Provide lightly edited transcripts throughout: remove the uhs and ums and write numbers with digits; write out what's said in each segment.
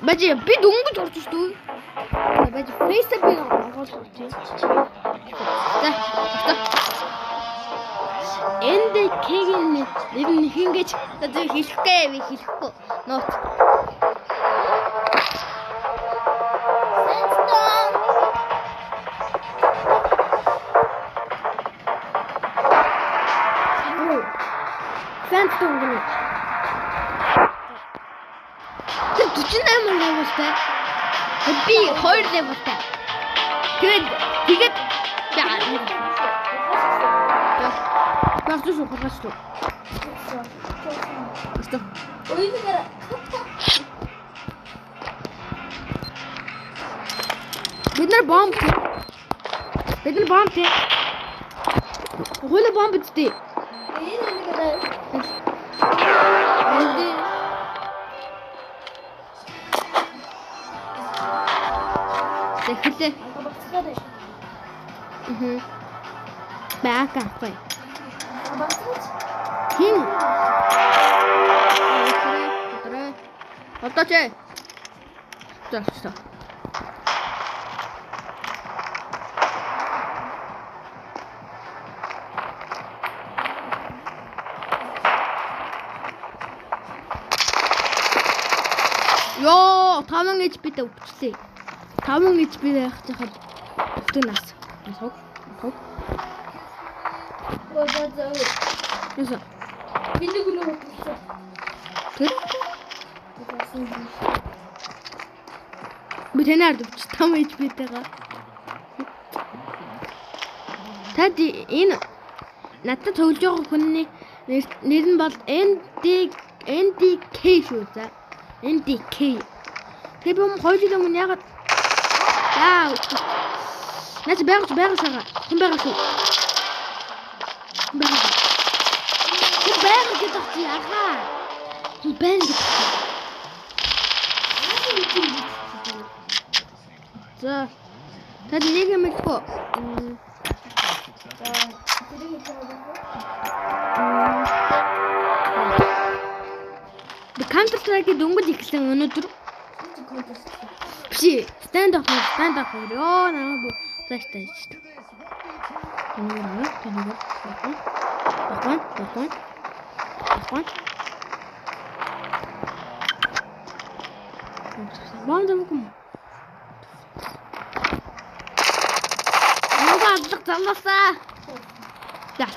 Бажи би дөнгөж орж шүү дээ. Бажи фейсээ би онгоолж орж байна. За. Энд кегийн нэг ингэж зөв хэлэхгүй би хэлэхгүй. Нот. Сэнстон гэнэ. Тэр 48 левелтэй. Би 2 левелтэй. Тэгээд Барсуу хургаачлаа. Өстө. Ойногоо. Бид нар бомб. Хөөе бомб үстэй. Тэхлээ. Баакафай. Хин. Оточ. За. Ёо, 5 HP-тэй өвчлээ. 5 HP-тэй явах чахад өвтөн нас. Хог. Яса. Бинийг нь өвчлээ. Тэр. Би тэнард өвч 5 HP-тэйгаа. Тад энэ надад тоглож байгаа хүний нэр нь бол NDK шүү за. NDK. Тэр бом хойж юм яагаад яа. Наач байгаа шага. Хэн байгаа шүү. Хэн байгаа гэдэг чи яхаа. Хэн байна. За. Тад нэг юм хэлэхгүй. Counter-Strike дөнгөж ихсэн өнөөдөр. Чи stand up. Ёо намайг флаштай шүү. Тэнийг. Бомб. Аллах залласаа. За.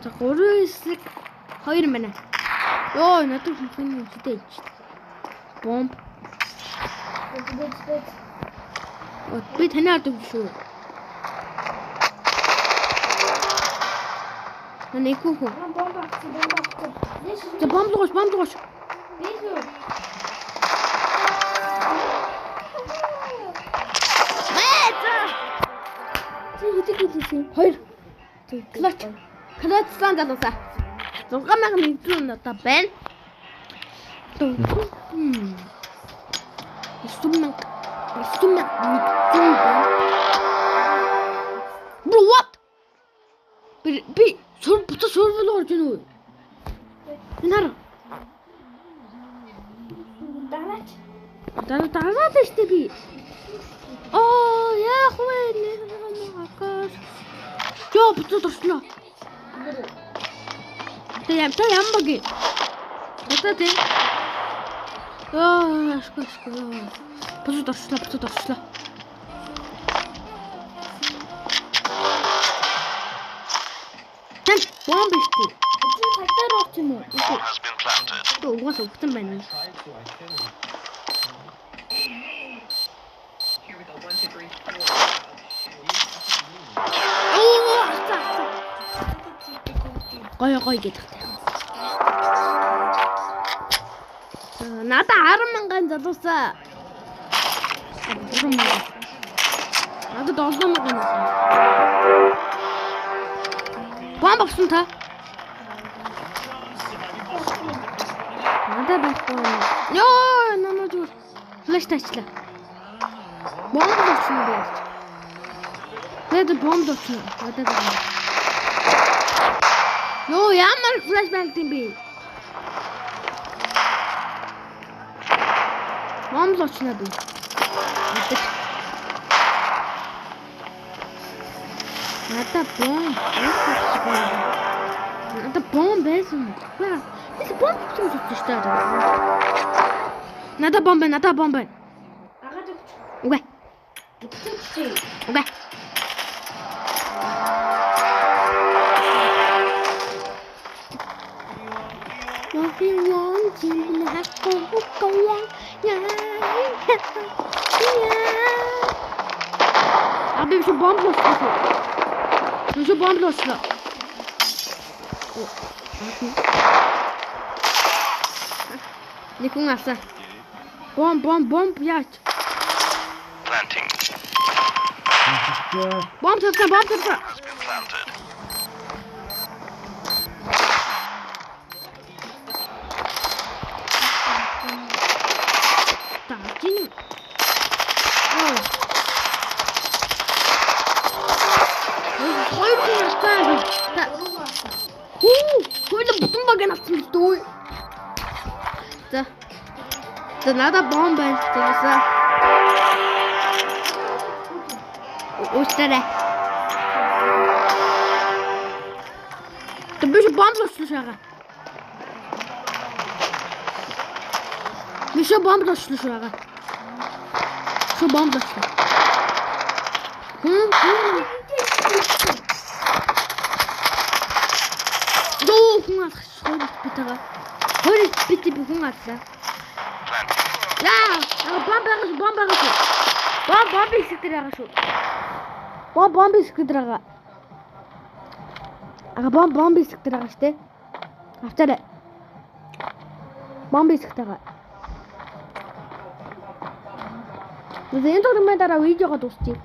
За 2 байна. Ёо, надад хүн үстэй. Бомб. Би танаад шүү. Нэг хүү. За бомб лгоош. Хоёр. Клач сандалса. 6100 надаа байна. Bro, what? Би survival орж гэнэ үү? Нара. Дараач штэ би. Оо, яах вэ? Акаш. Ёо, бутад орсноо. Тэ ям баги. Бутад ээ. Ёо, ашгүй. Бутад орслоо. Тэм бомб штэ. Тагтаар орч юм уу? Тэ угаас өгтөн байна. Гой гэдэг. Надаа 10,000 залуусаа. Надад 7,000. Бомб авсан та. Надад байхгүй. Ёо, намайг зүр. Флэш тачлаа. Бомб авсан бэ? Тэд бомб авсан. Надад. Ёо, ямар флэшбэнк тийм бэ? Бомб очно би. Надад бомб байсан. This бомб чинь зүгтээ. Надад бомб. Агаад өгч. Үгүй. Итгчээ. Үгүй. What you want in the house go on. Abi şu bomb losladı. Şu bomb losladı. Ne kunasa? Bomb ya. Planting. Bomb tutsa. Has been planted. Tacini. Böyle bütün baganasını stoy. Da nada bomba işte. Устаре. Ты бежишь бомбу слушала. Еще бомбу слушала. Что бомбу слушала? Ду, хунас, ходи питага. Ходи пити хунаса. Planting. Я, бомба. Бомба секретаря шо. Бомба секретаря. Бомба секретаря штэ. Автара. Бомба секретаря. Энэ төрмөд дараа видеого дуусчих.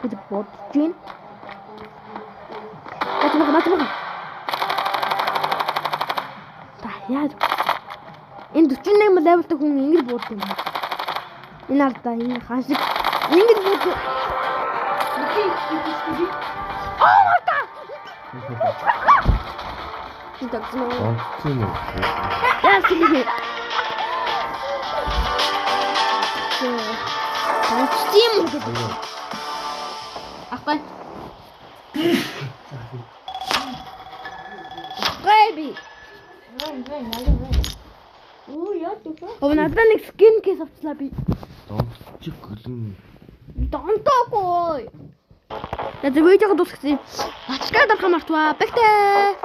Бид бодож байна. Натмага. Та яа. Энэ 48 левелтэй хүн ингэж бууддаг юм. Энэ ардаа энэ хашиг ингэж бууддаг. Oh my god. Ini tak semua. Ya, sini. Steam gitu. Apa? Baby. Оо яа дүүх. Oh, надад нэг skin case авчлаа би. Чи гөлөн. Донтоогүй. Надад видеог дуусгасан. Ачгаа дарах мартваа. Бэгтээ.